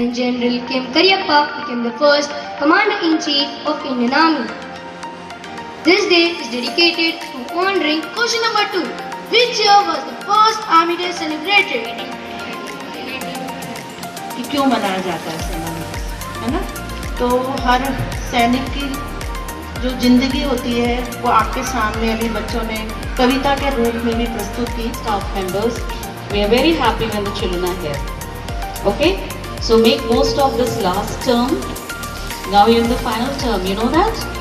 when General Kim Karyappa became the first Commander-in-Chief of Indian Army. This day is dedicated to honoring. Question number 2. Which year was the first Army Day celebrated? कि क्यों मनाया जाता है सेना दिवस, है ना? तो हर सैनिक की जो जिंदगी होती है वो आपके सामने अभी बच्चों ने कविता के रूप में भी प्रस्तुत की. Staff members, we are very happy when the children are here. Okay, so make most of this last term. Now you're in the final term, you know that?